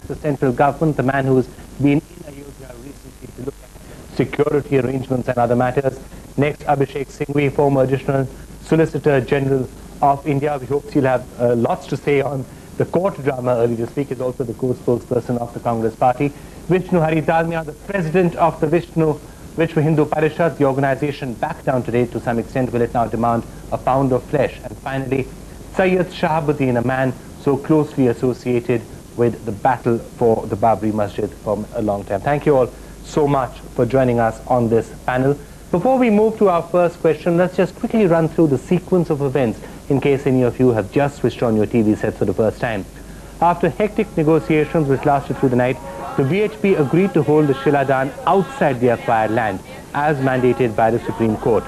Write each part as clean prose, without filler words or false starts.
the central government, the man who's been in Ayodhya recently to look at security arrangements and other matters. Next, Abhishek Singhvi, former Additional Solicitor General of India. We hope he'll have lots to say on the court drama early this week. Is also the co-spokesperson of the Congress party. Vishnu Dalmia, the president of the Vishnu Hindu Parishad. The organization backed down today to some extent. Will it now demand a pound of flesh? And finally, Syed Shahabuddin, a man so closely associated with the battle for the Babri Masjid for a long time. Thank you all so much for joining us on this panel. Before we move to our first question, let's just quickly run through the sequence of events in case any of you have just switched on your TV sets for the first time. After hectic negotiations which lasted through the night, the VHP agreed to hold the Shiladan outside the acquired land as mandated by the Supreme Court.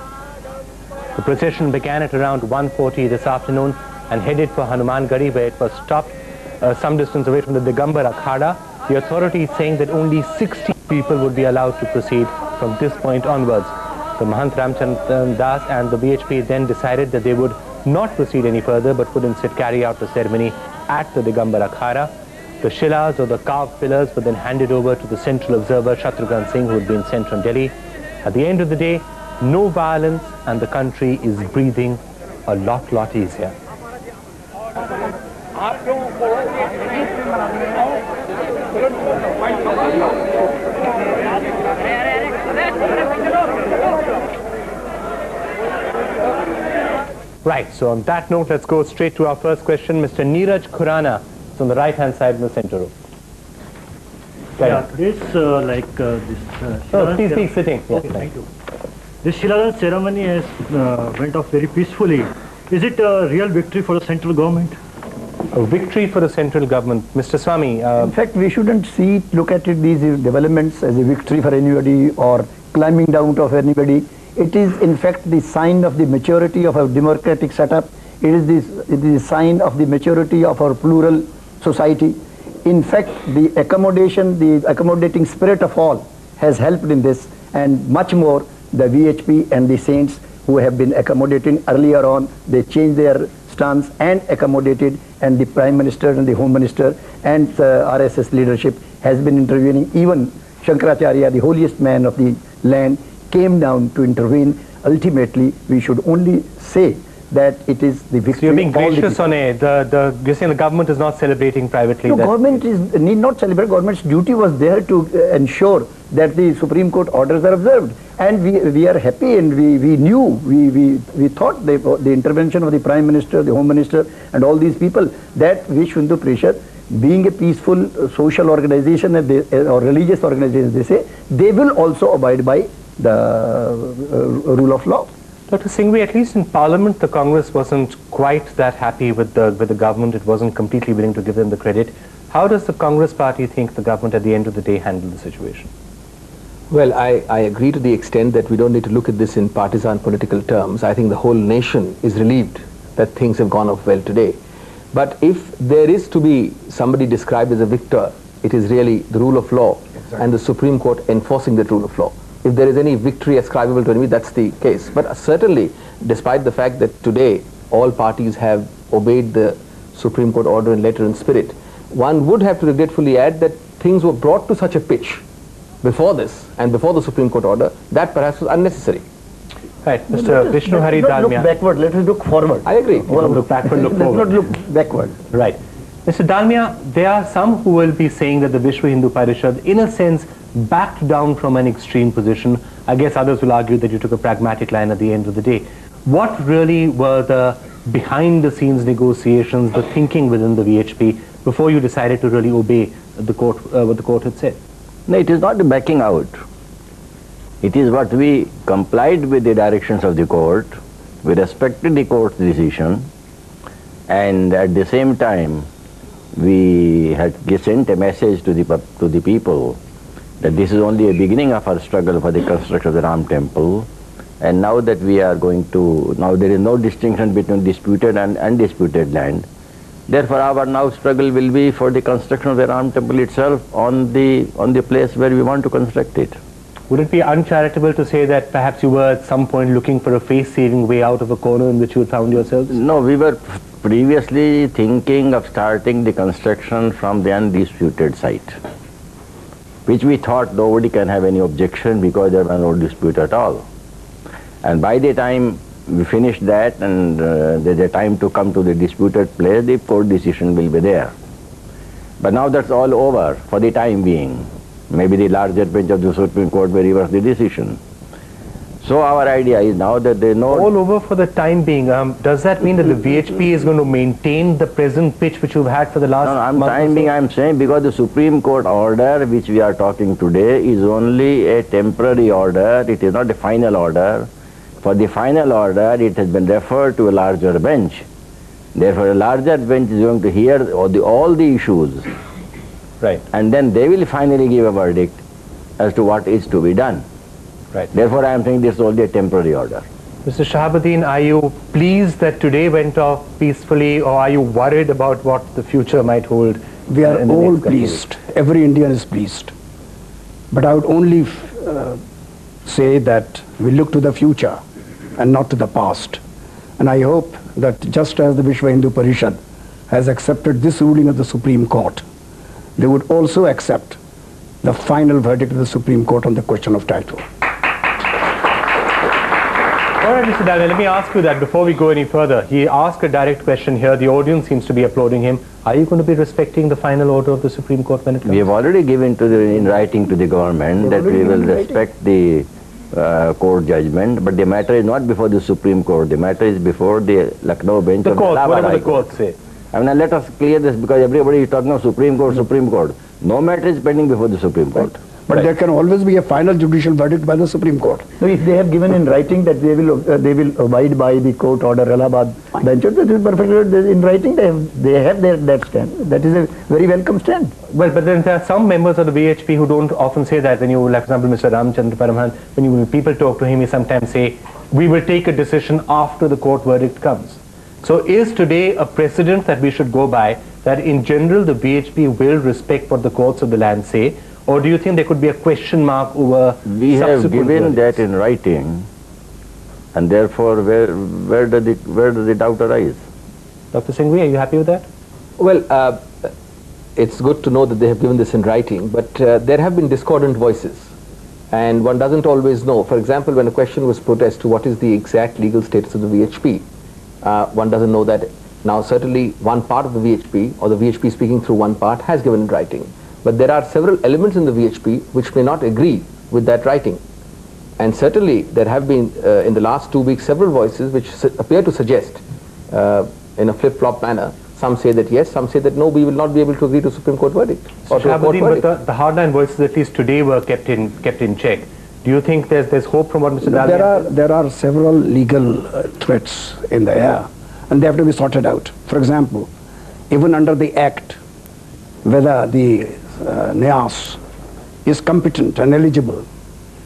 The procession began at around 1:40 this afternoon and headed for Hanuman Gadi, where it was stopped some distance away from the Digambar Akhada. The authorities saying that only 60 people would be allowed to proceed from this point onwards. The Mahant Ramchandran Das and the VHP then decided that they would not proceed any further but would instead carry out the ceremony at the Digambar Akhada. The Shilas or the carved pillars were then handed over to the central observer Shatrughan Singh, who had been sent from Delhi. At the end of the day, no violence and the country is breathing a lot easier. Right, so on that note, let's go straight to our first question. Mr. Neeraj Khurana is on the right-hand side in the center row. Yeah, today's please be sitting. Yes, okay, thank you. This Shiladan ceremony has went off very peacefully. Is it a real victory for the central government? A victory for the central government. Mr. Swami. In fact, we shouldn't look at these developments as a victory for anybody or climbing down of anybody. It is in fact the sign of the maturity of our democratic setup. It is the sign of the maturity of our plural society. In fact, the accommodating spirit of all has helped in this, and much more the VHP and the saints who have been accommodating earlier on. They changed their stance and accommodated, and the Prime Minister and the Home Minister and the RSS leadership has been intervening. Even Shankaracharya, the holiest man of the land, came down to intervene. Ultimately, we should only say that it is the victory. So you're being gracious on it. You're saying the government is not celebrating privately. No, government need not celebrate. Government's duty was there to ensure that the Supreme Court orders are observed. And we are happy, and we thought the intervention of the Prime Minister, the Home Minister and all these people, that Vishnu Hindu Parishad, being a peaceful social organization or religious organization, they say, they will also abide by the rule of law. Dr. Singhvi, at least in Parliament, the Congress wasn't quite that happy with the government. It wasn't completely willing to give them the credit. How does the Congress party think the government at the end of the day handled the situation? Well, I agree to the extent that we don't need to look at this in partisan political terms. I think the whole nation is relieved that things have gone off well today. But if there is to be somebody described as a victor, it is really the rule of law and the Supreme Court enforcing that rule of law. If there is any victory ascribable to enemy, that's the case. But certainly, despite the fact that today all parties have obeyed the Supreme Court order in letter and spirit, one would have to regretfully add that things were brought to such a pitch before this and before the Supreme Court order that perhaps was unnecessary. Right, Mr. Vishnu Dalmia. Let's not look backward, let us look forward. I agree. Don't look backward, look forward. Let's not look backward. Right. Mr. Dalmia, there are some who will be saying that the Vishnu Hindu Parishad, in a sense, backed down from an extreme position. I guess others will argue that you took a pragmatic line at the end of the day. What really were the behind-the-scenes negotiations, the thinking within the VHP, before you decided to really obey the court, what the court had said? No, it is not the backing out. It is what we complied with the directions of the court, we respected the court's decision, and at the same time, we had sent a message to the people that this is only a beginning of our struggle for the construction of the Ram temple, and now that we are going to, now there is no distinction between disputed and undisputed land. Therefore, our now struggle will be for the construction of the Ram temple itself on the place where we want to construct it. Would it be uncharitable to say that perhaps you were at some point looking for a face-saving way out of a corner in which you had found yourselves? No, we were previously thinking of starting the construction from the undisputed site, which we thought nobody can have any objection because there was no dispute at all. And by the time we finish that and there's a time to come to the disputed place, the court decision will be there. But now that's all over for the time being. Maybe the larger bench of the Supreme Court may reverse the decision. So our idea is now that there is no... All over for the time being. Does that mean that the VHP is going to maintain the present pitch which you've had for the last month? I'm saying because the Supreme Court order which we are talking today is only a temporary order. It is not a final order. For the final order, it has been referred to a larger bench. Therefore, a larger bench is going to hear all the issues. Right. And then they will finally give a verdict as to what is to be done. Right. Therefore, I am saying this is only a temporary order. Mr. Shahabuddin, are you pleased that today went off peacefully, or are you worried about what the future might hold? We are all pleased. Every Indian is pleased. But I would only say that we look to the future and not to the past. And I hope that just as the Vishwa Hindu Parishad has accepted this ruling of the Supreme Court, they would also accept the final verdict of the Supreme Court on the question of title. All right, Mr. Dalmia, let me ask you that before we go any further. He asked a direct question here. The audience seems to be applauding him. Are you going to be respecting the final order of the Supreme Court when it comes? We have already given in writing to the government that we will respect the court judgment, but the matter is not before the Supreme Court. The matter is before the Lucknow bench. The of court, the whatever the court say. I mean, let us clear this because everybody is talking of Supreme Court, Supreme Court. No matter is pending before the Supreme Court. Right. But there can always be a final judicial verdict by the Supreme Court. So if they have given in writing that they will abide by the court order, Allahabad bench, that is perfectly in writing. They have that stand. That is a very welcome stand. Well, but then there are some members of the VHP who don't often say that. When you, like for example, Mr. Ramchandra Paramhan, when people talk to him, he sometimes say, "We will take a decision after the court verdict comes." So is today a precedent that we should go by, that in general the VHP will respect what the courts of the land say? Or do you think there could be a question mark over We have given that in writing, and therefore where does the doubt arise? Dr. Singhvi, are you happy with that? Well, it's good to know that they have given this in writing, but there have been discordant voices, and one doesn't always know. For example, when a question was put as to what is the exact legal status of the VHP, one doesn't know that. Now, certainly one part of the VHP, or the VHP speaking through one part, has given in writing. But there are several elements in the VHP which may not agree with that writing. And certainly there have been, in the last 2 weeks, several voices which appear to suggest, in a flip-flop manner, some say that yes, some say that no, we will not be able to agree to Supreme Court verdict. Or to a court verdict. But the hardline voices, at least today, were kept in check. Do you think there's hope from what Mr. Dalmia said? There are several legal threats in the air, and they have to be sorted out. For example, even under the Act, whether the NIAS is competent and eligible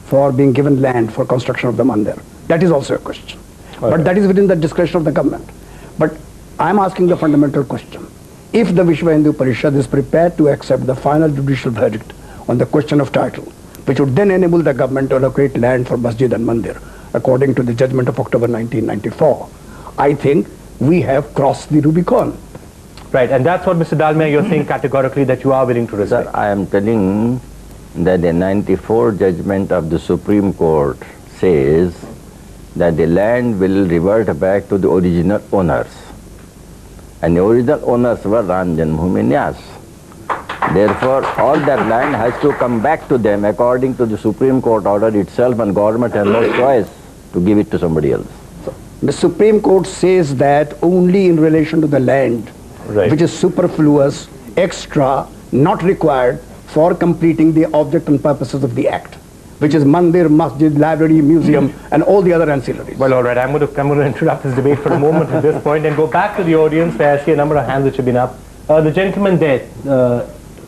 for being given land for construction of the mandir. That is also a question. Okay. But that is within the discretion of the government. But I am asking the fundamental question. If the Vishwa Hindu Parishad is prepared to accept the final judicial verdict on the question of title, which would then enable the government to allocate land for masjid and mandir, according to the judgment of October 1994, I think we have crossed the Rubicon. Right, and that's what Mr. Dalmia, you're saying categorically that you are willing to respect. Sir, I am telling that the 94 judgment of the Supreme Court says that the land will revert back to the original owners. And the original owners were Ram Janmabhoomi Nyas. Therefore, all that land has to come back to them according to the Supreme Court order itself, and government has no choice to give it to somebody else. The Supreme Court says that only in relation to the land, right, which is superfluous, extra, not required for completing the object and purposes of the Act, which is mandir, masjid, library, museum, and all the other ancillaries. Well, all right, I'm going to interrupt this debate for a moment at this point and go back to the audience, where I see a number of hands which have been up. The gentleman there,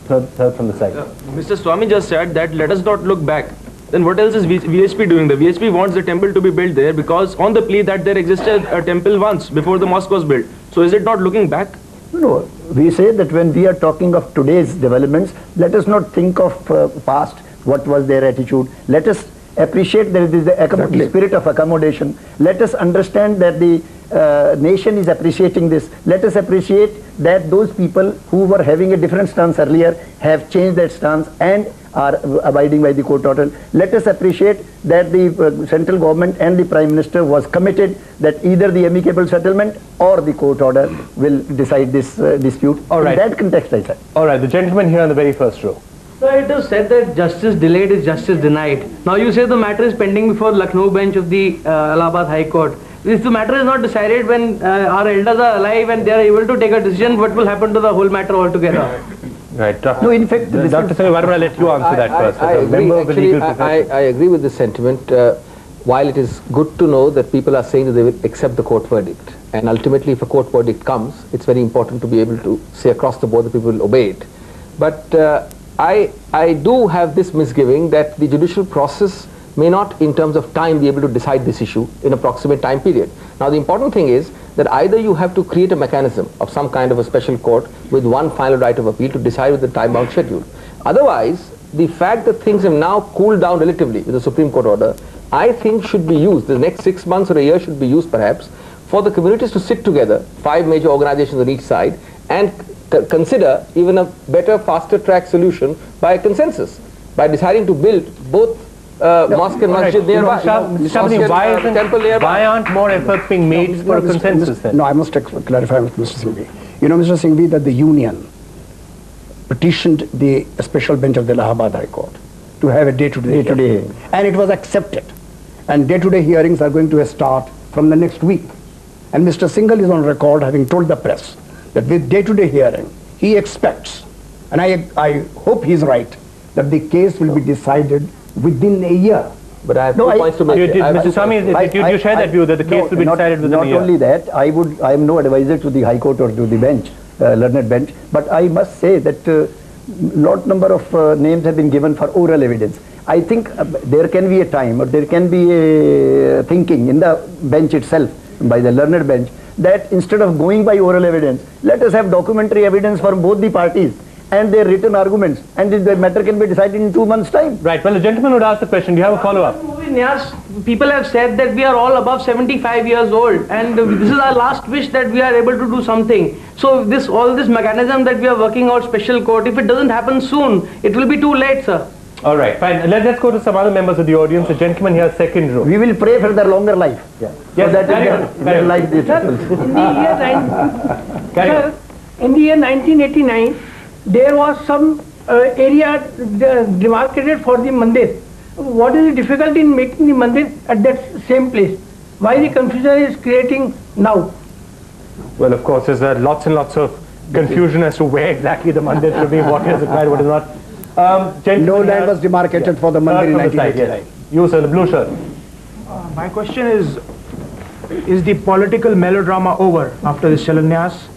third from the side. Mr. Swami just said that let us not look back. Then what else is VHP doing? The VHP wants the temple to be built there because on the plea that there existed a temple once before the mosque was built. So is it not looking back? No, we say that when we are talking of today's developments, let us not think of past, what was their attitude. Let us appreciate that it is the spirit of accommodation. Let us understand that the nation is appreciating this. Let us appreciate that those people who were having a different stance earlier have changed that stance and are abiding by the court order. Let us appreciate that the central government and the Prime Minister was committed that either the amicable settlement or the court order will decide this dispute. All right. In that context, I said. All right, the gentleman here on the very first row. So it is said that justice delayed is justice denied. Now you say the matter is pending before Lucknow bench of the Allahabad High Court. If the matter is not decided when our elders are alive and they are able to take a decision, what will happen to the whole matter altogether? Right. No, in fact, Dr. Singhvi, why don't I let you answer that first? I agree. Actually, I agree with this sentiment. While it is good to know that people are saying that they will accept the court verdict, and ultimately if a court verdict comes, it's very important to be able to say across the board that people will obey it. But I do have this misgiving that the judicial process may not in terms of time be able to decide this issue in approximate time period. Now the important thing is that either you have to create a mechanism of some kind of a special court with one final right of appeal to decide with the time-bound schedule. Otherwise, the fact that things have now cooled down relatively with the Supreme Court order, I think should be used, the next 6 months or a year should be used perhaps, for the communities to sit together, 5 major organizations on each side, and consider even a better, faster track solution by consensus, by deciding to build both mosque and masjid nearby. Why aren't more efforts being made for a consensus then? No, I must clarify with Mr. Singhvi. You know, Mr. Singhvi, that the union petitioned the special bench of the Allahabad High Court to have a day-to-day hearing. And it was accepted. And day-to-day hearings are going to start from the next week. And Mr. Singhal is on record having told the press that with day-to-day hearing, he expects, and I hope he's right, that the case will be decided within a year. But I have 2 points to make. Mr. Swami, did you share that view that the case will be decided within a year? Not only that, I am no advisor to the High Court or to the bench, learned bench, but I must say that lot number of names have been given for oral evidence. I think there can be a time or there can be a thinking in the bench itself, by the learned bench, that instead of going by oral evidence, let us have documentary evidence from both the parties and their written arguments, and the matter can be decided in 2 months' time. Right. Well, the gentleman would ask the question. Do you have a follow-up? Yes, people have said that we are all above 75 years old, and this is our last wish that we are able to do something. So all this mechanism that we are working out, special court, if it doesn't happen soon, it will be too late, sir. All right, fine. Let's go to some other members of the audience. The gentleman here, second row. We will pray for their longer life. Yes, so that their life is in the year 1989, there was some area demarcated for the mandir. What is the difficulty in making the mandir at that same place? Why the confusion is creating now? Well, of course, there's lots and lots of confusion as to where exactly the mandir should be, what is required, what is not. No land was demarcated for the mandir in 1989. You, sir, the blue shirt. My question is the political melodrama over after this Shilanyas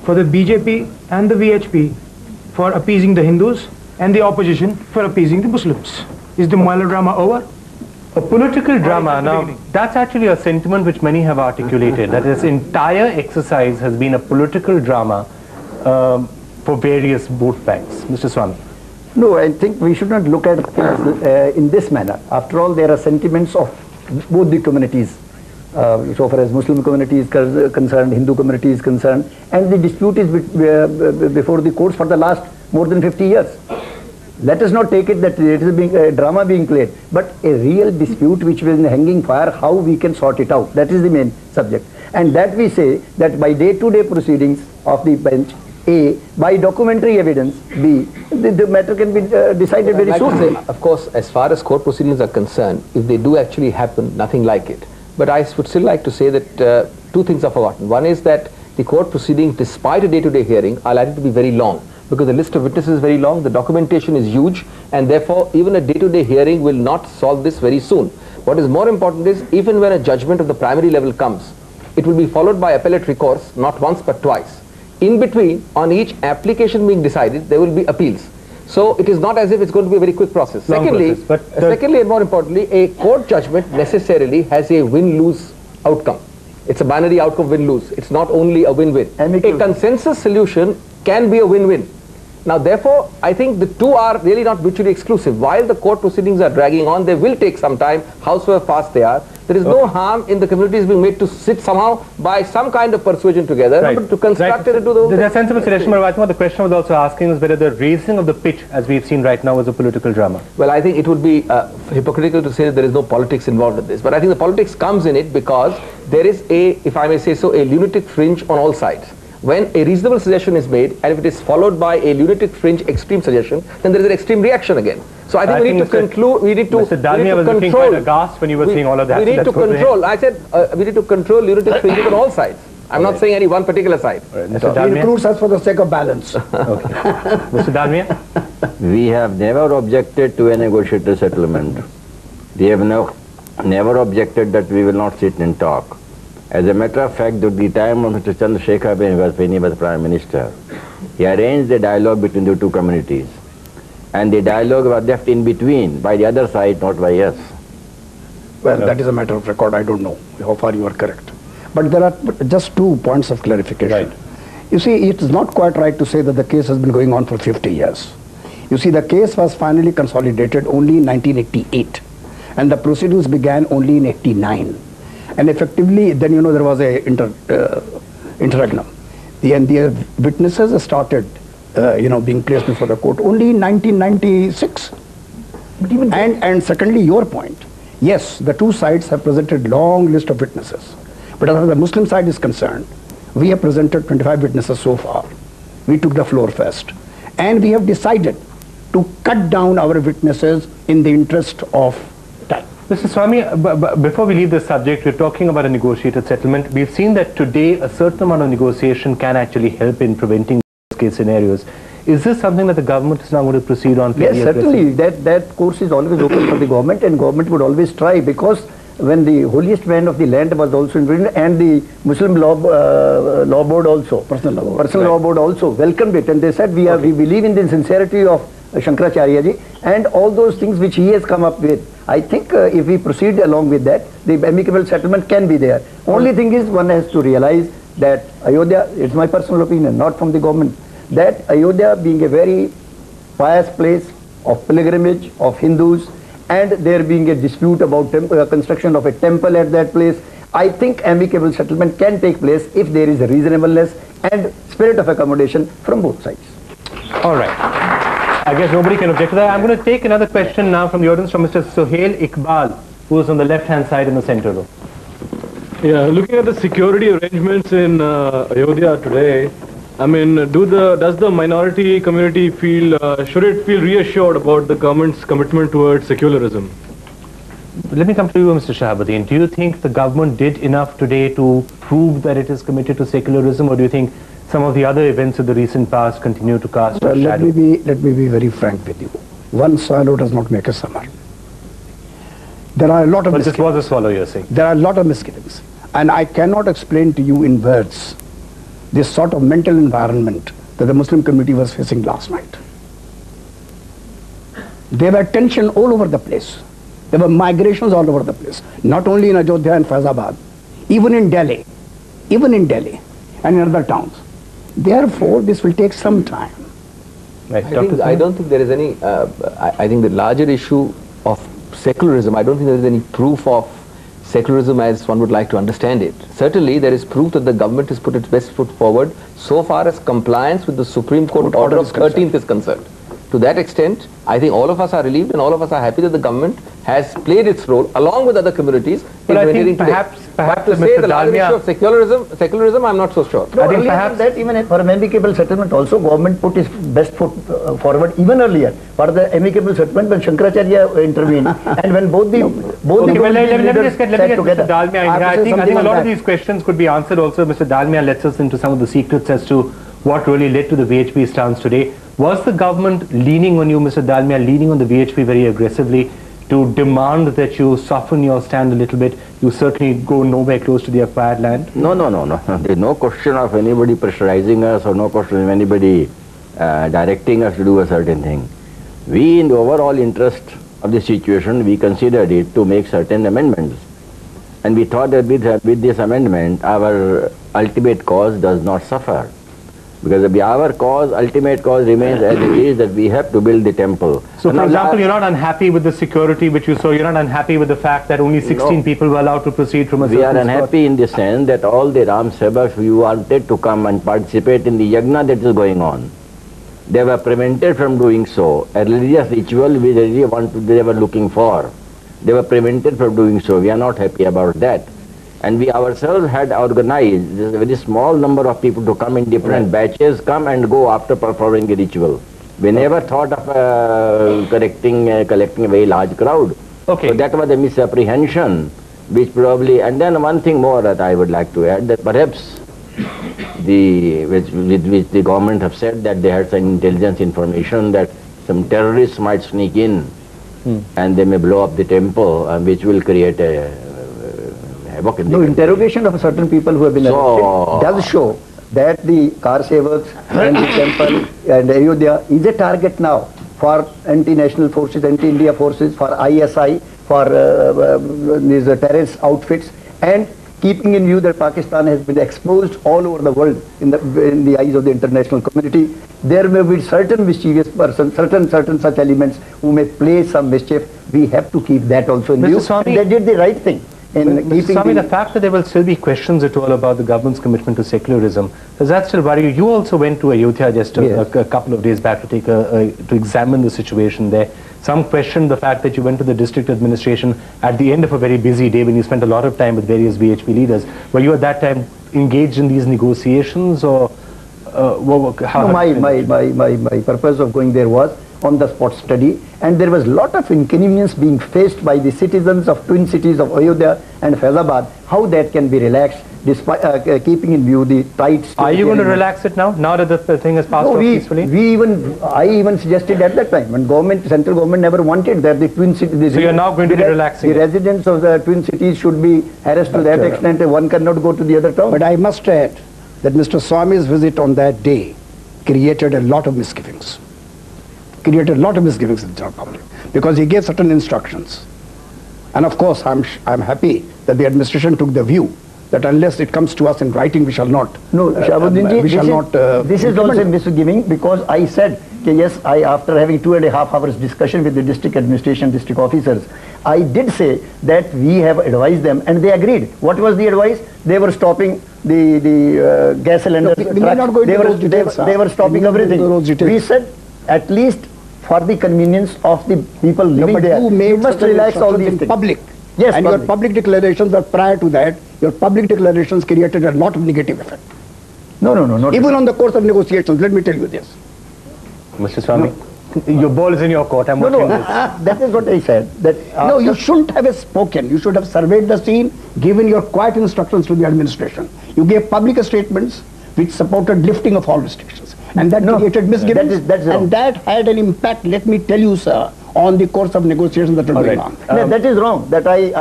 for the BJP and the VHP for appeasing the Hindus and the opposition for appeasing the Muslims? Is the melodrama over? A political drama, now that's actually a sentiment which many have articulated, that this entire exercise has been a political drama for various vote banks. Mr. Swami. No, I think we should not look at things in this manner. After all, there are sentiments of both the communities. So far as Muslim community is concerned, Hindu community is concerned, and the dispute is before the courts for the last more than 50 years. Let us not take it that it is a drama being played, but a real dispute which was in hanging fire, how we can sort it out. That is the main subject. And that we say that by day-to-day proceedings of the bench, A, by documentary evidence, B, the matter can be decided very soon. Of course, as far as court proceedings are concerned, if they do actually happen, nothing like it. But I would still like to say that 2 things are forgotten. One is that the court proceedings, despite a day-to-day hearing, are likely to be very long, because the list of witnesses is very long, the documentation is huge, and therefore even a day-to-day hearing will not solve this very soon. What is more important is, even when a judgment of the primary level comes, it will be followed by appellate recourse, not once but twice. In between, on each application being decided, there will be appeals. So it is not as if it's going to be a very quick process. Secondly, and more importantly, a court judgment necessarily has a win-lose outcome. It's a binary outcome, win-lose. It's not only a win-win. A consensus solution can be a win-win. Now therefore, I think the two are really not mutually exclusive. While the court proceedings are dragging on, they will take some time, howsoever fast they are. There is no harm in the communities being made to sit somehow by some kind of persuasion together to construct it into the whole. There's a sensible suggestion, but I think what the question was also asking is whether the raising of the pitch, as we've seen right now, is a political drama. Well, I think it would be hypocritical to say that there is no politics involved in this. But I think the politics comes in it because there is a, if I may say so, a lunatic fringe on all sides. When a reasonable suggestion is made and if it is followed by a lunatic fringe extreme suggestion, then there is an extreme reaction again. So I think we need to conclude, we need to Mr. Dalmia was looking quite aghast when you were saying all of that. We need to control, I said we need to control lunatic fringes on all sides. I'm not saying any one particular side. Mr. He recruits us for the sake of balance. Mr. Dalmia? We have never objected to a negotiated settlement. We have never objected that we will not sit and talk. As a matter of fact, at the time of Mr. Chanda when he was Prime Minister, he arranged a dialogue between the two communities. And the dialogue was left in between by the other side, not by us. Well, that is a matter of record. I don't know how far you are correct. But there are just 2 points of clarification. You see, it is not quite right to say that the case has been going on for 50 years. You see, the case was finally consolidated only in 1988. And the proceedings began only in 89. And effectively, then there was a interregnum. The witnesses started, being placed before the court only in 1996. And secondly, your point. Yes, the two sides have presented long list of witnesses. But as far as the Muslim side is concerned, we have presented 25 witnesses so far. We took the floor first. And we have decided to cut down our witnesses in the interest of time. Mr. Swami, before we leave this subject, we're talking about a negotiated settlement. We've seen that today a certain amount of negotiation can actually help in preventing case scenarios. Is this something that the government is now going to proceed on? Yes, certainly. That course is always open for the government, and government would always try, because when the holiest man of the land was also involved, and the Muslim law board also, personal law board also welcomed it, and they said we believe in the sincerity of Shankaracharya ji and all those things which he has come up with. I think if we proceed along with that, the amicable settlement can be there. Only thing is, one has to realize that Ayodhya, it's my personal opinion, not from the government, that Ayodhya being a very pious place of pilgrimage of Hindus, and there being a dispute about construction of a temple at that place, I think amicable settlement can take place if there is a reasonableness and spirit of accommodation from both sides. All right. I guess nobody can object to that. I'm going to take another question now from the audience, from Mr. Sohail Iqbal, who is on the left-hand side in the center row. Yeah, looking at the security arrangements in Ayodhya today, I mean, does the minority community feel, should it feel reassured about the government's commitment towards secularism? Let me come to you, Mr. Shahabuddin. Do you think the government did enough today to prove that it is committed to secularism, or do you think some of the other events of the recent past continue to cast a shadow? Let me be very frank with you. One swallow does not make a summer. There are a lot of misgivings. This was a swallow, you're saying. There are a lot of misgivings. And I cannot explain to you in words this sort of mental environment that the Muslim community was facing last night. There were tension all over the place. There were migrations all over the place. Not only in Ayodhya and Faizabad, even in Delhi and in other towns. Therefore, this will take some time. Right. I don't think there is any, I think the larger issue of secularism, I don't think there is any proof of secularism as one would like to understand it. Certainly, there is proof that the government has put its best foot forward so far as compliance with the Supreme Court order of 13th is concerned. To that extent, I think all of us are relieved and all of us are happy that the government has played its role along with other communities. But I think perhaps to say the larger issue of secularism, I'm not so sure. No, I think perhaps that even for an amicable settlement also, government put its best foot forward even earlier for the amicable settlement when Shankaracharya intervened and when both the let me get Mr. Dalmia in here. I think a lot of these questions could be answered also. Mr. Dalmia lets us into some of the secrets as to what really led to the VHP stance today. Was the government leaning on you, Mr. Dalmia, leaning on the VHP very aggressively to demand that you soften your stand a little bit? You certainly go nowhere close to the acquired land. No. There's no question of anybody pressurizing us or no question of anybody directing us to do a certain thing. We, in the overall interest of the situation, we considered it to make certain amendments. And we thought that with this amendment, our ultimate cause does not suffer. Because our cause, ultimate cause remains as it is, that we have to build the temple. So, for example, you're not unhappy with the security which you saw, you're not unhappy with the fact that only 16 people were allowed to proceed from a certain We are spot. unhappy in the sense that all the Ram Sevaks who wanted to come and participate in the yagna that is going on, they were prevented from doing so. A religious ritual which they were looking for, they were prevented from doing so. We are not happy about that. And we ourselves had organized a very small number of people to come in different batches, come and go after performing the ritual. We never thought of collecting a very large crowd. Okay. So that was a misapprehension, which probably, and then one thing more that I would like to add, that perhaps which the government have said that they had some intelligence information that some terrorists might sneak in and they may blow up the temple, which will create a havoc in the country. Interrogation of certain people who have been arrested does show that the car savers and the temple and Ayodhya is a target now for anti-national forces, anti-India forces, for ISI, for these terrorist outfits, and keeping in view that Pakistan has been exposed all over the world in the eyes of the international community. There may be certain mischievous persons, certain such elements who may play some mischief. We have to keep that also in view. Swami, they did the right thing. Mr. Swami, the fact that there will still be questions at all about the government's commitment to secularism, does that still worry you? You also went to Ayodhya just a couple of days back to take to examine the situation there. Some questioned the fact that you went to the district administration at the end of a very busy day when you spent a lot of time with various VHP leaders. Were you at that time engaged in these negotiations, or my purpose of going there was on the spot study, and there was a lot of inconvenience being faced by the citizens of twin cities of Ayodhya and Faizabad. How that can be relaxed, despite keeping in view the tight. Are you going to relax it now that the thing has passed off peacefully? I even suggested at that time when central government never wanted that the twin cities. So you're now going to be relaxing. The residents of the twin cities should be harassed to that extent. One cannot go to the other town. But I must add that Mr. Swami's visit on that day created a lot of misgivings. In the general public, because he gave certain instructions. And of course, I'm happy that the administration took the view that unless it comes to us in writing, we shall not. No, this is also misgiving, because I said, yes, after having 2.5 hours discussion with the district administration, district officers, I did say that we have advised them, and they agreed. What was the advice? They were stopping the gas cylinders. They were stopping everything. We said, at least for the convenience of the people living there, you must relax all these things. Public. Yes, and your public declarations were prior to that. Your public declarations created a lot of negative effect. No. Even on the course of negotiations, let me tell you this. Mr. Swami, your ball is in your court. I'm watching this. That is what I said. That no, you shouldn't have spoken. You should have surveyed the scene, given your quiet instructions to the administration. You gave public statements which supported lifting of all restrictions. And that created misgivings, and that had an impact, let me tell you, sir, on the course of negotiations that were going on. That is wrong. That I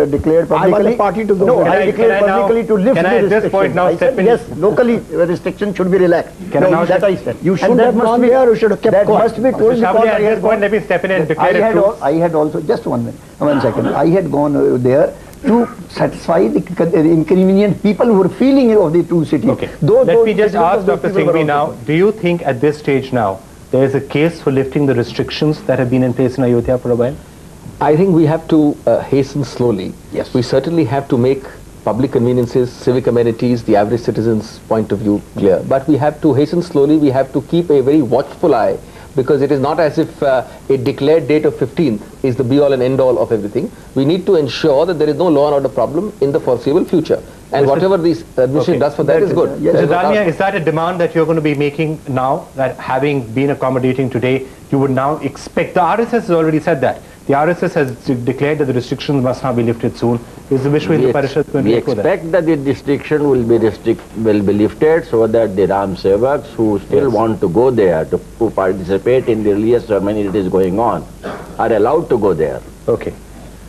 declared publicly. I was a party to the I declared publicly to lift the restrictions. At this point now step in? Yes, locally restrictions should be relaxed. That I said. You should have gone there, you should have kept quiet. That must be told. At this point, let me step in and declare it. I had also, just 1 second, I had gone there to satisfy the inconvenient people who were feeling of the two cities. Okay. Let me just ask Dr. Singhvi now, do you think at this stage now, there is a case for lifting the restrictions that have been in place in Ayodhya for a while? I think we have to hasten slowly. Yes. We certainly have to make public conveniences, civic amenities, the average citizen's point of view clear. But we have to hasten slowly. We have to keep a very watchful eye, because it is not as if a declared date of 15th is the be-all and end-all of everything. We need to ensure that there is no law and order problem in the foreseeable future. And whatever the administration does for that is good. So Dalmia, is that a demand that you're going to be making now, that having been accommodating today, you would now expect, the RSS has already said that. The RSS has declared that the restrictions must now be lifted soon. Is the Vishnu Hindu Parishad going to We expect that the restriction will be lifted, so that the Ram Sevaks who still want to go there to participate in the religious ceremony that is going on are allowed to go there. Okay.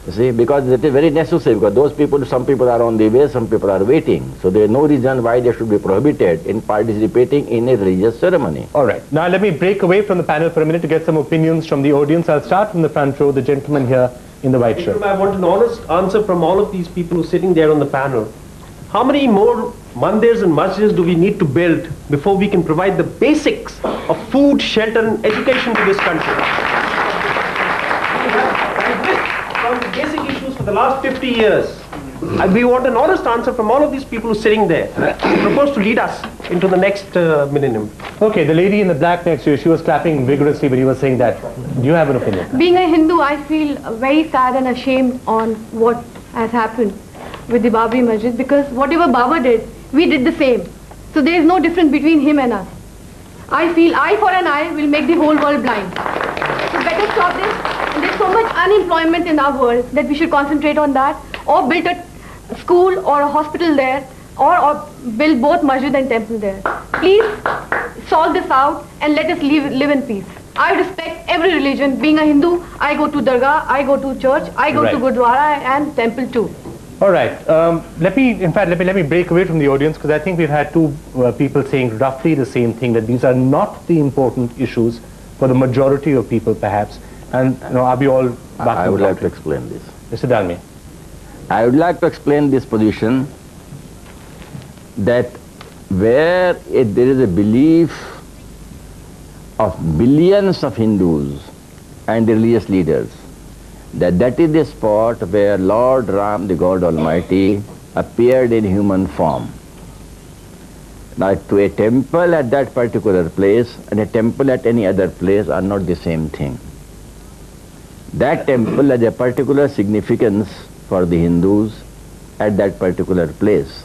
You see, because it is very necessary, because those people, some people are on the way, some people are waiting. So there is no reason why they should be prohibited in participating in a religious ceremony. All right. Now let me break away from the panel for a minute to get some opinions from the audience. I'll start from the front row, the gentleman here in the white shirt. I want an honest answer from all of these people who are sitting there on the panel. How many more mandirs and masjids do we need to build before we can provide the basics of food, shelter and education to this country? We have missed on the basic issues for the last 50 years. And we want an honest answer from all of these people who are sitting there who propose to lead us into the next millennium. Okay, the lady in the black next to you, she was clapping vigorously when you were saying that. Do you have an opinion? Being a Hindu, I feel very sad and ashamed on what has happened with the Babri Masjid, because whatever Baba did, we did the same. So there is no difference between him and us. I feel eye for an eye will make the whole world blind. So better stop this. And there's so much unemployment in our world that we should concentrate on that, or build a school or a hospital there, or build both masjid and temple there. Please solve this out and let us live in peace. I respect every religion. Being a Hindu, I go to Dargah, I go to church, I go to Gurdwara and temple too. All right. Let me break away from the audience, because I think we've had two people saying roughly the same thing, that these are not the important issues for the majority of people, perhaps. And are we all back? I would like to explain this. Mr. Dalmia. I would like to explain this position that where there is a belief of billions of Hindus and religious leaders, that is the spot where Lord Ram, the God Almighty, appeared in human form. Now, to a temple at that particular place and a temple at any other place are not the same thing. That temple has a particular significance for the Hindus at that particular place,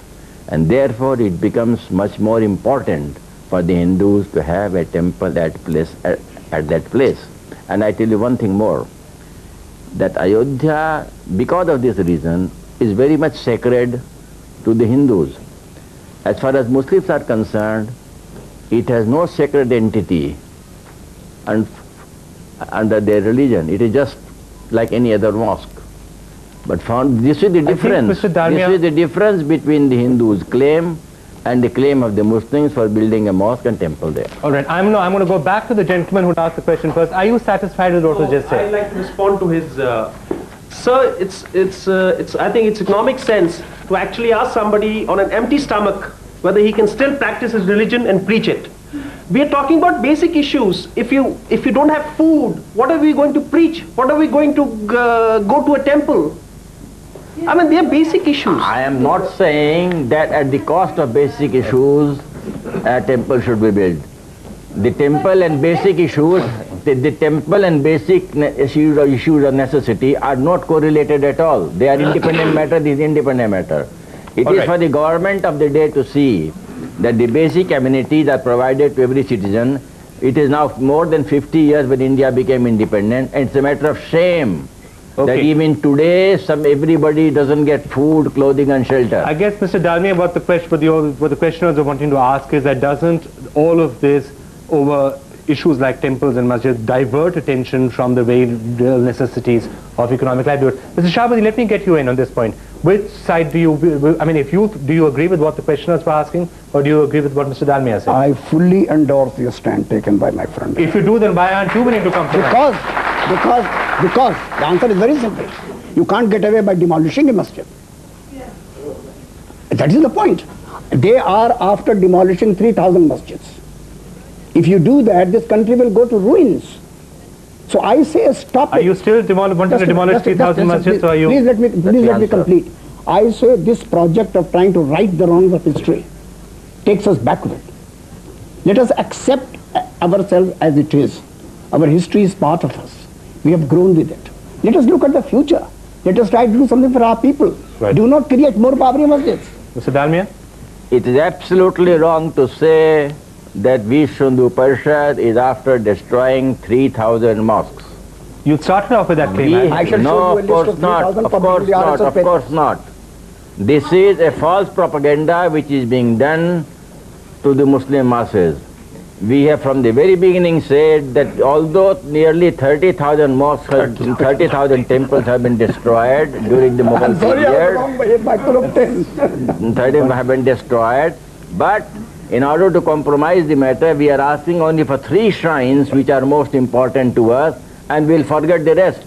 and therefore it becomes much more important for the Hindus to have a temple at that place. And I tell you one thing more, that Ayodhya, because of this reason, is very much sacred to the Hindus. As far as Muslims are concerned, it has no sacred entity under their religion. It is just like any other mosque. But this is the difference. This is the difference between the Hindus' claim and the claim of the Muslims for building a mosque and temple there. All right, I'm going to go back to the gentleman who asked the question first. Are you satisfied with what was just said? I'd like to respond to his... Sir, I think it's economic sense to actually ask somebody on an empty stomach whether he can still practice his religion and preach it. We are talking about basic issues. If you don't have food, what are we going to preach? What are we going to go to a temple? I mean, they are basic issues. I am not saying that at the cost of basic issues, a temple should be built. The temple and basic issues, the temple and basic issues of necessity are not correlated at all. They are independent matter, this is independent matter. It is for the government of the day to see that the basic amenities are provided to every citizen. It is now more than 50 years when India became independent, and it's a matter of shame that even today everybody doesn't get food, clothing and shelter. I guess, Mr. Dalmia, what the questioners are wanting to ask is that doesn't all of this over issues like temples and masjids divert attention from the very real necessities of economic livelihood? Mr. Shahbazi, let me get you in on this point. Which side do you agree with what the questioners were asking, or do you agree with what Mr. Dalmia said? I fully endorse the stand taken by my friend. If you do, then why aren't you willing to compromise? Because the answer is very simple. You can't get away by demolishing a masjid. That is the point. They are after demolishing 3,000 masjids. If you do that, this country will go to ruins. So I say stop it. Are you still wanting to demolish 3,000 masjids, or are you... Please let me complete. I say this project of trying to right the wrongs of history takes us backward. Let us accept ourselves as it is. Our history is part of us. We have grown with it. Let us look at the future. Let us try to do something for our people. Right. Do not create more Babri masjids. Mr. Dalmia? It is absolutely wrong to say that Vishnu Parishad is after destroying 3,000 mosques. You started off with that claim. No, of course not. Of course not. This is a false propaganda which is being done to the Muslim masses. We have from the very beginning said that although nearly 30,000 mosques, 30,000 temples have been destroyed during the Mughal period, 30 have been destroyed, but in order to compromise the matter, we are asking only for 3 shrines which are most important to us, and we'll forget the rest.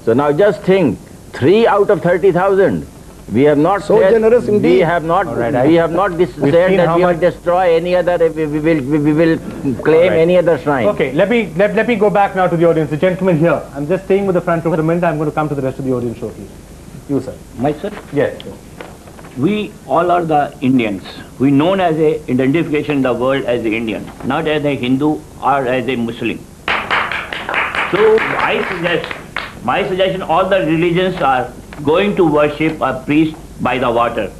So now just think, 3 out of 30,000. We have not so said, generous indeed. We have not. We have not said that we will destroy any other. We will claim any other shrine. Okay, let me go back now to the audience. The gentleman here. I'm just staying with the front row for a minute. I'm going to come to the rest of the audience shortly. You, sir. Myself? Yes. We all are the Indians. We known as a identification in the world as the Indian, not as a Hindu or as a Muslim. So my suggestion, all the religions are going to worship a priest by the water.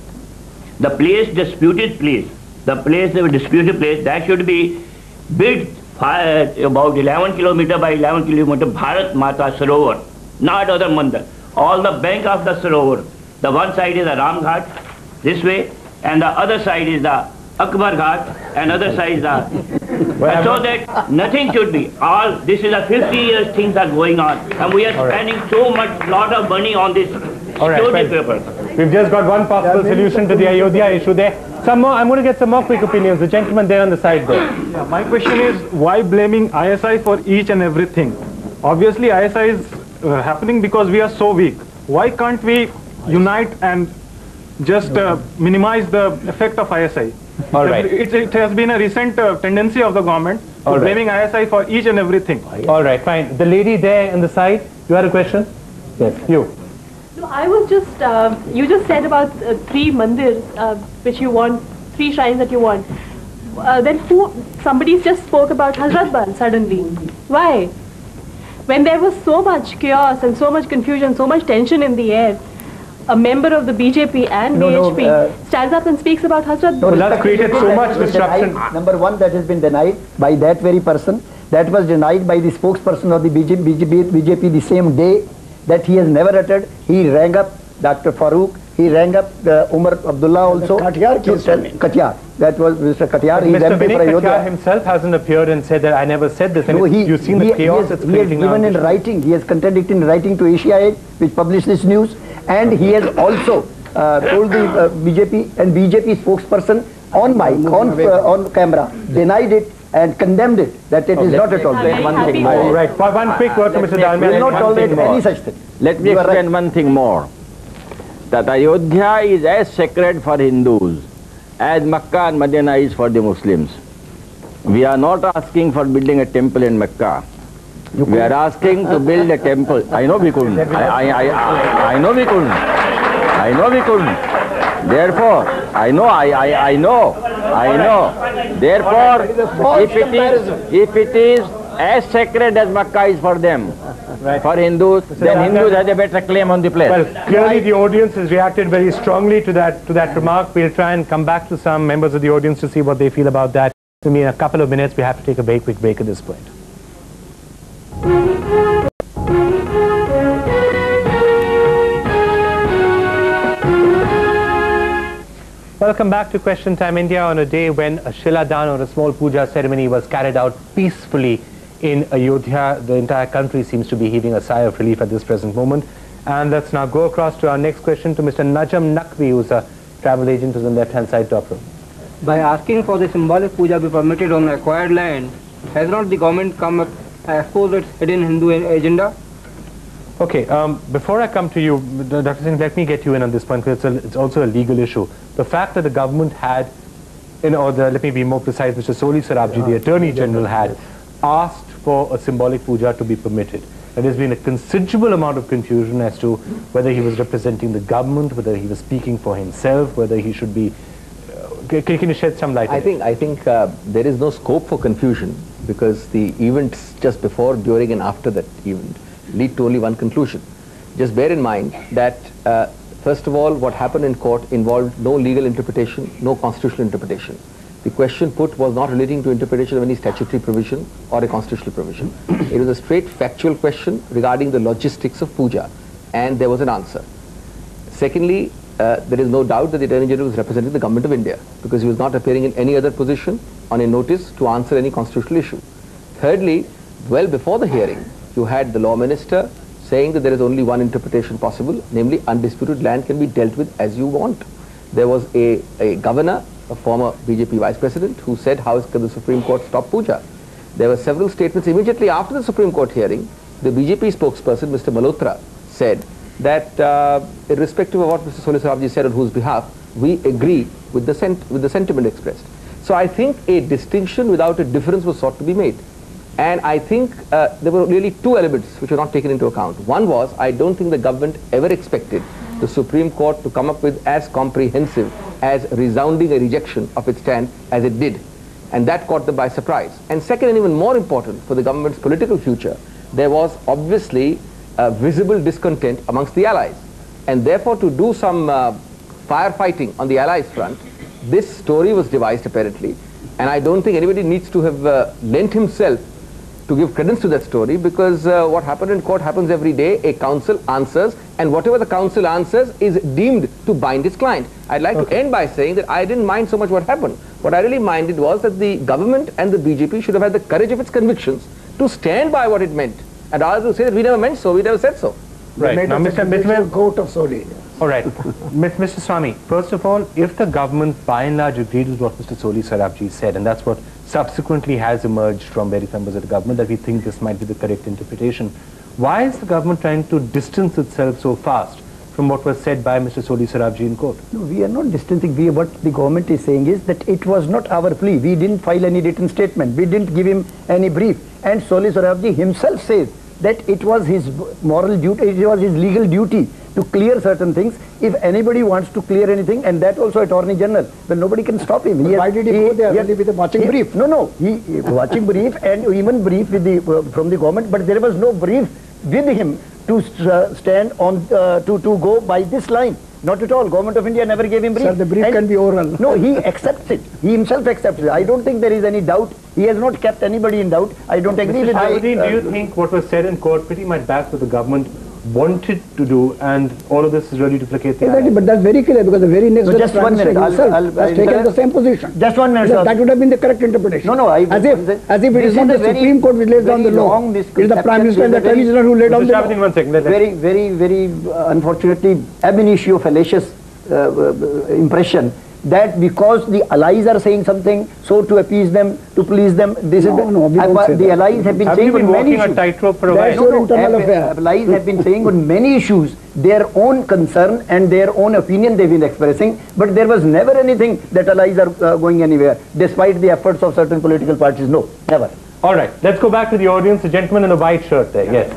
The disputed place, that should be built about 11 kilometer by 11 kilometer Bharat Mata Sarovar, not other mandir. All the bank of the Sarovar, the one side is the Ram Ghat, this way, and the other side is the Akbar Ghat, and other side is the... so that nothing should be. This is a 50 years things are going on, and we are spending so much, lot of money on this security paper. We've just got one possible solution to the Ayodhya issue there. Some more, I'm going to get some more quick opinions. The gentleman there on the side there. Yeah, my question is, why blaming ISI for each and everything? Obviously, ISI is happening because we are so weak. Why can't we unite and just minimize the effect of ISI? All right. It has been a recent tendency of the government to blaming ISI for each and everything. All right, fine. The lady there on the side, you had a question? Yes, you. No, I was just, you just said about 3 mandirs which you want, 3 shrines that you want. Then somebody just spoke about Hazrat Bal suddenly. Why? When there was so much chaos and so much confusion, so much tension in the air, a member of the BJP and VHP stands up and speaks about Hazrat Bal. That created so much disruption. Number one, that has been denied by that very person. That was denied by the spokesperson of the BJP the same day that he has never uttered. He rang up Dr. Farooq. He rang up Umar Abdullah also. Katiyar. That was Mr. Katiyar. He Mr. Katiyar himself hasn't appeared and said that I never said this. No, you've seen the chaos that's creating now. He has given in writing. He has contended in writing to Asia, which published this news. And he has also told the BJP and BJP spokesperson on mic, on camera, denied it and condemned it, that it is not at all. One thing more. Right. One quick word to Mr. Dalmia. We will not tolerate any such thing. Let me explain one thing more. That Ayodhya is as sacred for Hindus as Makkah and Medina is for the Muslims. We are not asking for building a temple in Mecca. We are asking to build a temple. I know we couldn't. I know we couldn't. I know we couldn't. Therefore, I know. Therefore, if it is as sacred as Makkah is for them, for Hindus, then Hindus have a better claim on the place. Well, clearly the audience has reacted very strongly to that remark. We'll try and come back to some members of the audience to see what they feel about that. I mean, in a couple of minutes, we have to take a very quick break at this point. Welcome back to Question Time India on a day when a Shiladan or a small puja ceremony was carried out peacefully in Ayodhya. The entire country seems to be heaving a sigh of relief at this present moment. And let's now go across to our next question to Mr. Najam Naqvi, who's a travel agent who's on the left-hand side top row. By asking for the symbolic puja be permitted on acquired land, has not the government come up exposed its hidden Hindu agenda? Okay, before I come to you, Dr. Singh, let me get you in on this point because it's also a legal issue. The fact that the government had, let me be more precise, Mr. Soli Sarabji, the Attorney General, had asked for a symbolic puja to be permitted. There has been a considerable amount of confusion as to whether he was representing the government, whether he was speaking for himself, whether he should be... Can you shed some light on it? I think there is no scope for confusion because the events just before, during and after that event lead to only one conclusion. Just bear in mind that first of all, what happened in court involved no legal interpretation, no constitutional interpretation. The question put was not relating to interpretation of any statutory provision or a constitutional provision. It was a straight factual question regarding the logistics of puja, and there was an answer. Secondly, there is no doubt that the Attorney General was representing the Government of India because he was not appearing in any other position on a notice to answer any constitutional issue. Thirdly, well before the hearing, you had the Law Minister saying that there is only one interpretation possible, namely undisputed land can be dealt with as you want. There was a governor, a former BJP Vice President, who said, how can the Supreme Court stop puja? There were several statements immediately after the Supreme Court hearing. The BJP spokesperson, Mr. Malhotra, said that irrespective of what Mr. Soli Sarabji said on whose behalf, we agree with the sentiment expressed. So I think a distinction without a difference was sought to be made. And I think there were really two elements which were not taken into account. One was, I don't think the government ever expected the Supreme Court to come up with as comprehensive, as resounding a rejection of its stand as it did. And that caught them by surprise. And second, and even more important for the government's political future, there was obviously visible discontent amongst the allies. And therefore, to do some firefighting on the allies front, this story was devised apparently. And I don't think anybody needs to have lent himself to give credence to that story, because what happened in court happens every day. A counsel answers, and whatever the counsel answers is deemed to bind his client. I'd like to end by saying that I didn't mind so much what happened. What I really minded was that the government and the BJP should have had the courage of its convictions to stand by what it meant, and rather to say that we never meant so, we never said so. Right. Now, Mr. Court of Soli. All right. Mr. Swami, first of all, if the government by and large agreed with what Mr. Soli Sarabji said, and that's what subsequently has emerged from various members of the government, that we think this might be the correct interpretation, why is the government trying to distance itself so fast from what was said by Mr. Soli Sarabji in court? No, we are not distancing. What the government is saying is that it was not our plea. We didn't file any written statement. We didn't give him any brief. And Soli Sarabji himself says that it was his moral duty, it was his legal duty to clear certain things. If anybody wants to clear anything, and that also Attorney General, well, nobody can stop him. Why did he go there only with a watching brief? No, he watching brief and even brief with the from the government, but there was no brief with him to stand on to go by this line. Not at all. Government of India never gave him brief. Sir, the brief can be oral. No, he accepts it. He himself accepts it. I don't think there is any doubt. He has not kept anybody in doubt. I don't agree with that. Do you think what was said in court pretty much backs what the government wanted to do, and all of this is really duplicate the Exactly, but that's very clear, because the very next just 1 minute, has taken the same position. Just 1 minute. That would have been the correct interpretation. No, as if it is not the Supreme Court which lays down the law. It is the Prime Minister and the Attorney General who laid down the law. 1 second. Very unfortunately ab initio fallacious impression that because the allies are saying something, so to appease them, to please them, this is the allies have been saying on many issues. Allies have been saying on many issues their own concern and their own opinion they've been expressing, but there was never anything that allies are going anywhere, despite the efforts of certain political parties. No, never. All right, let's go back to the audience. The gentleman in the white shirt there. Yes.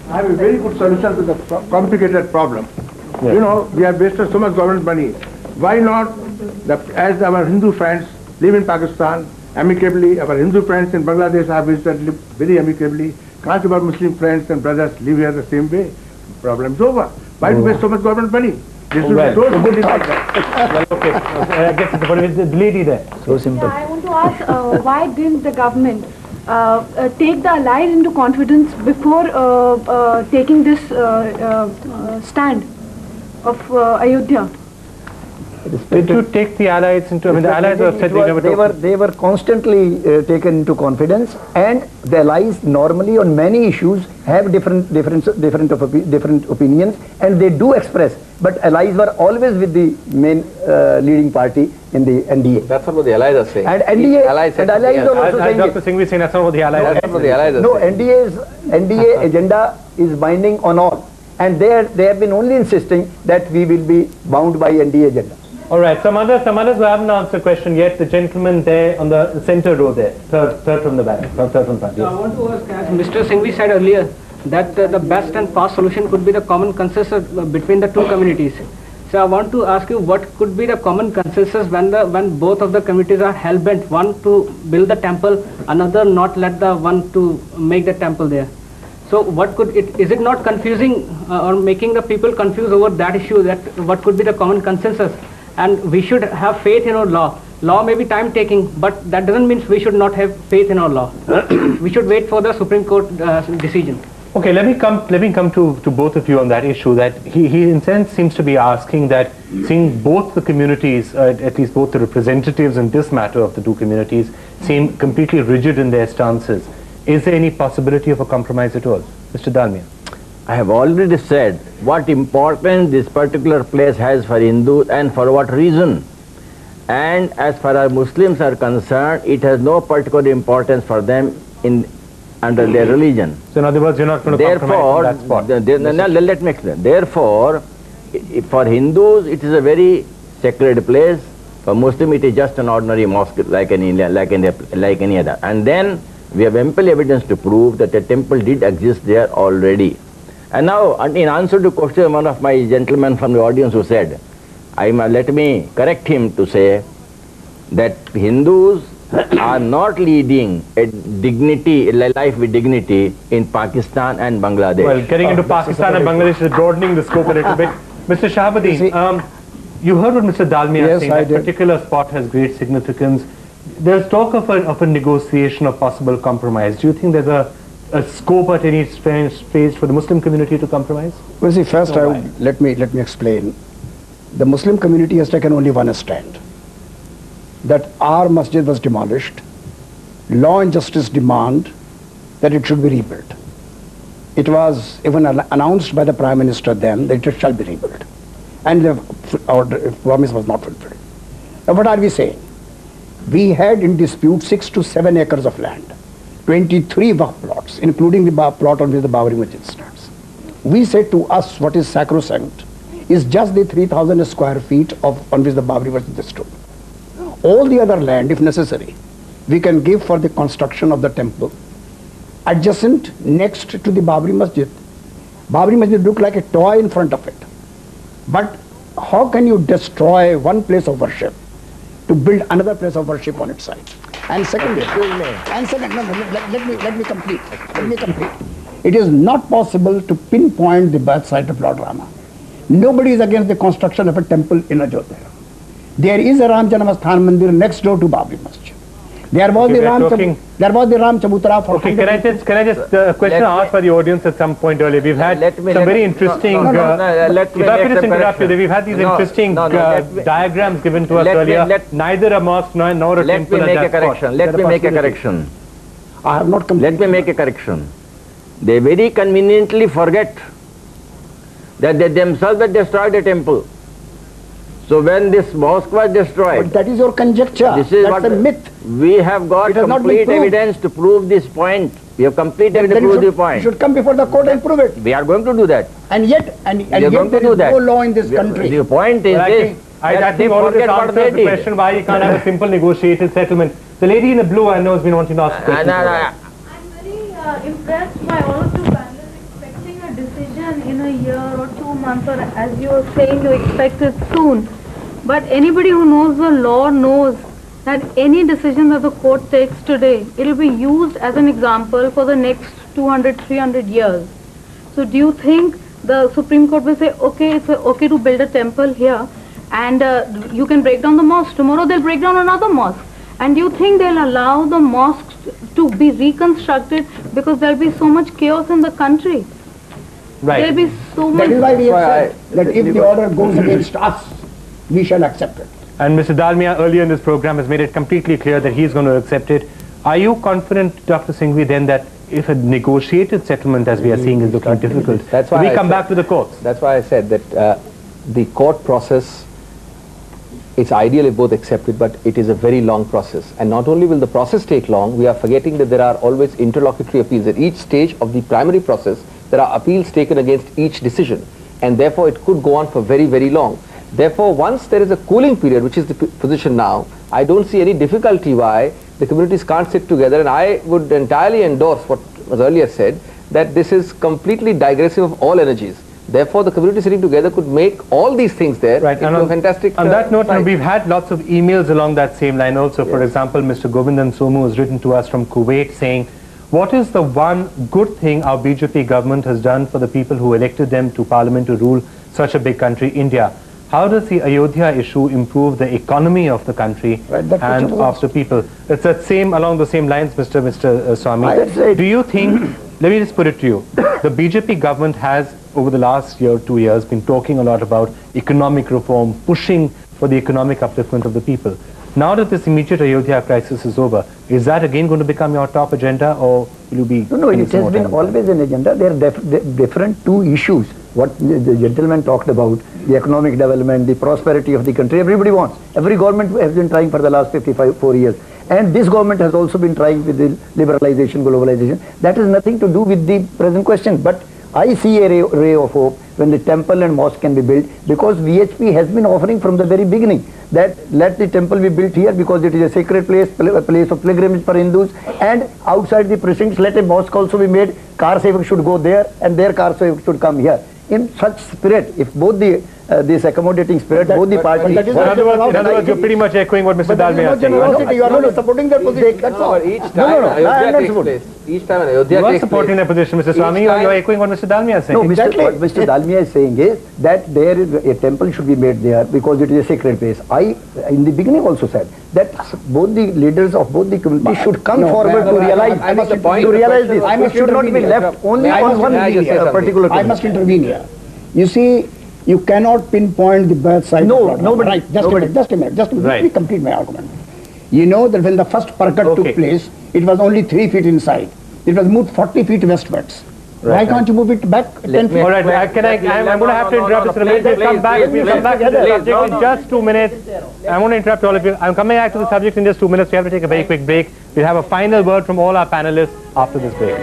I have a very good solution to the complicated problem. Yes. You know, we have wasted so much government money. Why not, as our Hindu friends live in Pakistan amicably, our Hindu friends in Bangladesh have visited very amicably, can't our Muslim friends and brothers live here the same way? Problem is over. Why to waste so much government money? This is well, so good like that. Well, okay. I guess the lady there. So simple. Yeah, I want to ask, why didn't the government take the allies into confidence before taking this stand of Ayodhya? To take the allies into, I mean, the allies were said they were constantly taken into confidence, and the allies normally on many issues have different opinions, and they do express. But allies were always with the main leading party in the NDA. That's not what the allies are saying. And NDA, allies are also saying Dr. Singhvi saying that's not what the allies are saying. That's what the allies are saying. No, NDA agenda is binding on all, and they have been only insisting that we will be bound by NDA agenda. All right, some others who haven't answered the question yet. The gentleman there on the center row there, third from the back, third from front. Yes. I want to ask, as Mr. Singhvi said earlier, that the best and fast solution could be the common consensus between the two communities. So I want to ask you, what could be the common consensus when both of the communities are hell-bent, one to build the temple, another not let the one to make the temple there? So what could is it not confusing or making the people confused over that issue, that what could be the common consensus? And we should have faith in our law. Law may be time-taking, but that doesn't mean we should not have faith in our law. We should wait for the Supreme Court decision. Okay, let me come to both of you on that issue. That he in sense seems to be asking that, seeing both the communities, at least both the representatives in this matter of the two communities, seem completely rigid in their stances. Is there any possibility of a compromise at all? Mr. Dalmia. I have already said what importance this particular place has for Hindus and for what reason. And as far as Muslims are concerned, it has no particular importance for them in under their religion. So in other words, you're not going to compromise on that spot. Let me explain. Therefore, for Hindus, it is a very sacred place. For Muslim, it is just an ordinary mosque like any other. And then we have ample evidence to prove that a temple did exist there already. And now, in answer to question, one of my gentlemen from the audience who said, let me correct him to say that Hindus are not leading a life with dignity in Pakistan and Bangladesh. Well, getting into Pakistan and Bangladesh is broadening the scope a little bit. Mr. Shahabuddin, you heard what Mr. Dalmia saying, that particular spot has great significance. There's talk of a negotiation of possible compromise. Do you think there's a scope at any stage for the Muslim community to compromise? Well, see, first let me explain. The Muslim community has taken only one stand, that our masjid was demolished. Law and justice demand that it should be rebuilt. It was even announced by the Prime Minister then that it shall be rebuilt. And the promise was not fulfilled. Now what are we saying? We had in dispute 6 to 7 acres of land, 23 waqf plots, including the plot on which the Babri Masjid stands. We said to us what is sacrosanct is just the 3,000 square feet on which the Babri Masjid stood. All the other land, if necessary, we can give for the construction of the temple adjacent next to the Babri Masjid. Babri Masjid looked like a toy in front of it. But how can you destroy one place of worship to build another place of worship on its side? And secondly, let me complete. It is not possible to pinpoint the birth site of Lord Rama. Nobody is against the construction of a temple in Ajodhya. There is a Ram Janamasthan Mandir next door to Babri Masjid. There was the Ram Chabutra for... Okay, can I just question asked by the audience at some point earlier. We've had some very interesting... If I could just interrupt you, we've had these interesting diagrams given to us earlier. Neither a mosque nor a temple at that spot. Let me make a correction. I have not completed. Let me make a correction. They very conveniently forget that they themselves had destroyed a temple. So when this mosque was destroyed... But that is your conjecture. That's a myth. We have got complete evidence to prove this point. We have complete evidence to prove the point. You should come before the court and prove it. We are going to do that. And yet there is no law in this country. The point is this. I think all of this answers the question why you can't have a simple negotiated settlement. The lady in the blue, I know, has been wanting to ask a question. I'm very impressed by all of you panelists expecting a decision in a year or 2 months, or as you were saying, you expect it soon. But anybody who knows the law knows that any decision that the court takes today, it will be used as an example for the next 200, 300 years. So do you think the Supreme Court will say, okay, it's okay to build a temple here and you can break down the mosque. Tomorrow they'll break down another mosque. And do you think they'll allow the mosques to be reconstructed because there'll be so much chaos in the country? Right. There'll be so much... That is why we have said that if the order goes against us, we shall accept it. And Mr. Dalmia earlier in this program has made it completely clear that he is going to accept it. Are you confident, Dr. Singhvi, then that if a negotiated settlement, as we are seeing, is looking difficult, that's why we come back to the courts? That's why I said that the court process, it's ideal if both accept it, but it is a very long process. And not only will the process take long, we are forgetting that there are always interlocutory appeals. At each stage of the primary process, there are appeals taken against each decision. And therefore, it could go on for very, very long. Therefore, once there is a cooling period, which is the position now, I don't see any difficulty why the communities can't sit together. And I would entirely endorse what was earlier said, that this is completely digressive of all energies. Therefore, the community sitting together could make all these things there into a fantastic On that note, we've had lots of emails along that same line also. For example, Mr. Govindan Somu has written to us from Kuwait saying, what is the one good thing our BJP government has done for the people who elected them to parliament to rule such a big country, India? How does the Ayodhya issue improve the economy of the country and of the people? It's that same, along the same lines, Mr. Swami. Do you think, let me just put it to you, the BJP government has, over the last year, 2 years, been talking a lot about economic reform, pushing for the economic upliftment of the people. Now that this immediate Ayodhya crisis is over, is that again going to become your top agenda, or will you be... No, it has been always an agenda. There are different two issues. What the gentleman talked about, the economic development, the prosperity of the country, everybody wants. Every government has been trying for the last 4 years. And this government has also been trying with the liberalization, globalization. That has nothing to do with the present question. But I see a ray of hope when the temple and mosque can be built, because VHP has been offering from the very beginning that let the temple be built here because it is a sacred place, a place of pilgrimage for Hindus, and outside the precincts let a mosque also be made. Car sevak should go there and their car sevak should come here. In such spirit, if both the this accommodating spirit, both the parties. In other words, you're pretty much echoing what Mr. Dalmia is saying. You are not supporting their position. That's all. Each time Ayodhya takes place. Each time Ayodhya you are supporting the position, Mr. Swami, or you're echoing what Mr. Dalmia is saying. No, what Mr. Dalmia is saying is that there is a temple should be made there because it is a sacred place. I, in the beginning, also said that both the leaders of both the communities should come forward to realize. This. It should not be left only on one particular. I must intervene here. You see, you cannot pinpoint the birth side. No, nobody. Right, just a minute. Right. Let me complete my argument. You know that when the first parakat took place, it was only 3 feet inside. It was moved 40 feet westwards. Why can't you move it back 10 feet? All right, I'm going to have to interrupt Mr. Ramesh. We'll come back to the subject in just 2 minutes. I'm going to interrupt all of you. I'm coming back to the subject in just 2 minutes. We have to take a very quick break. We'll have a final word from all our panelists after this break.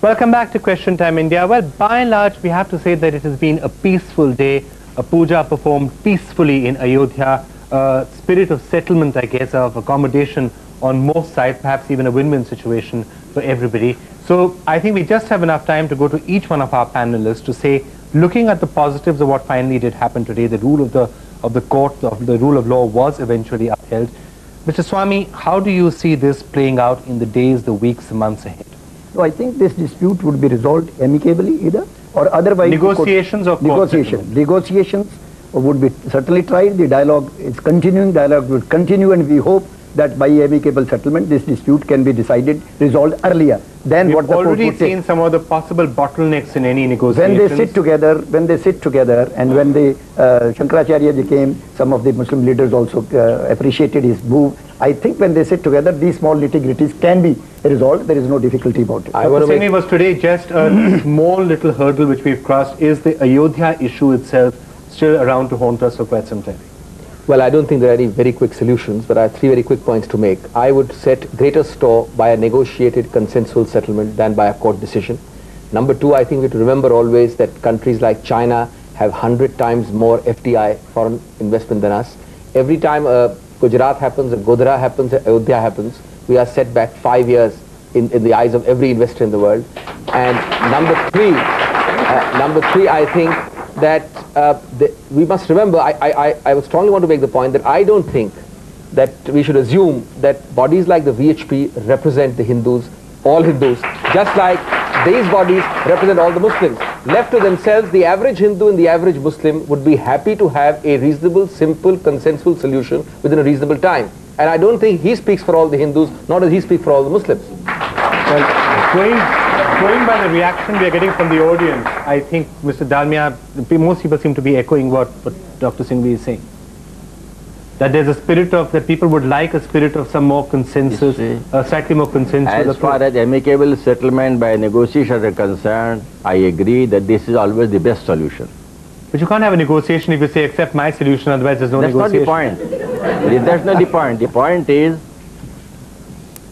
Welcome back to Question Time India. Well, by and large, we have to say that it has been a peaceful day. A puja performed peacefully in Ayodhya. A spirit of settlement, I guess, of accommodation on most sides, perhaps even a win-win situation for everybody. So I think we just have enough time to go to each one of our panelists to say, looking at the positives of what finally did happen today, the rule of the court, the rule of law was eventually upheld. Mr. Swami, how do you see this playing out in the days, the weeks, the months ahead? So I think this dispute would be resolved amicably either, or otherwise negotiations or negotiations would be certainly tried. The dialogue is continuing. Dialogue will continue, and we hope that by amicable settlement this dispute can be decided, resolved earlier than what the court would take. We've already seen some of the possible bottlenecks in any negotiations. When they sit together, and when the Shankaracharya ji came, some of the Muslim leaders also appreciated his move. I think when they sit together, these small nitty-gritties can be resolved. There is no difficulty about it. Singhvi, was today just a small little hurdle which we've crossed? Is the Ayodhya issue itself still around to haunt us for quite some time? Well, I don't think there are any very quick solutions, but I have 3 very quick points to make. I would set greater store by a negotiated consensual settlement than by a court decision. Number 2, I think we have to remember always that countries like China have 100 times more FDI, foreign investment, than us. Every time Gujarat happens, Godhra happens, Ayodhya happens, we are set back 5 years in the eyes of every investor in the world. And number 3, I think that we must remember, I would strongly want to make the point that I don't think that we should assume that bodies like the VHP represent the Hindus, all Hindus, just like these bodies represent all the Muslims. Left to themselves, the average Hindu and the average Muslim would be happy to have a reasonable, simple, consensual solution within a reasonable time. And I don't think he speaks for all the Hindus, nor does he speak for all the Muslims. Well, going by the reaction we are getting from the audience, I think, Mr. Dalmia, most people seem to be echoing what Dr. Singhvi is saying. That there's a spirit of, that people would like a spirit of some more consensus, slightly more consensual. As far as amicable settlement by negotiation are concerned, I agree that this is always the best solution. But you can't have a negotiation if you say accept my solution, otherwise there's no negotiation. That's not the point. That's not the point. The point is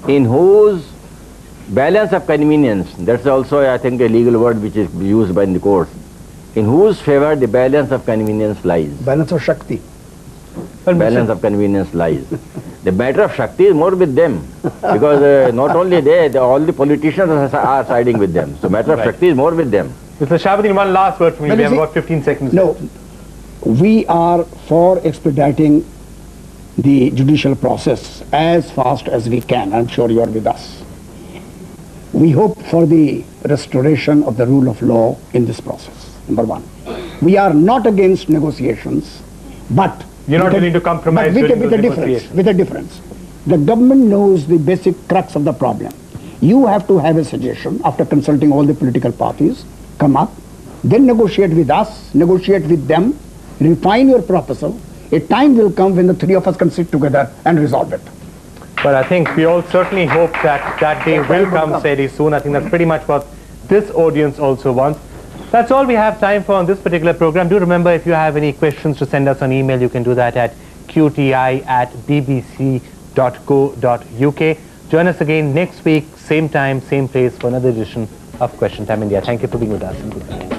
in whose balance of convenience, that's also I think a legal word which is used by the court, in whose favor the balance of convenience lies. Balance of Shakti. Balance of convenience lies. The matter of Shakti is more with them, because not only they, all the politicians are siding with them. So matter of Shakti is more with them. Mr. Shahabuddin, one last word from you. We have about 15 seconds. No, we are for expediting the judicial process as fast as we can. I'm sure you are with us. We hope for the restoration of the rule of law in this process, number 1. We are not against negotiations, but you're not willing to compromise with a difference. The government knows the basic crux of the problem. You have to have a suggestion after consulting all the political parties, come up, then negotiate with us, negotiate with them, refine your proposal. A time will come when the 3 of us can sit together and resolve it. But I think we all certainly hope that that day will come fairly soon. I think that's pretty much what this audience also wants. That's all we have time for on this particular program. Do remember, if you have any questions, to send us an email. You can do that at qti@bbc.co.uk. Join us again next week, same time, same place, for another edition of Question Time India. Thank you for being with us, and goodbye.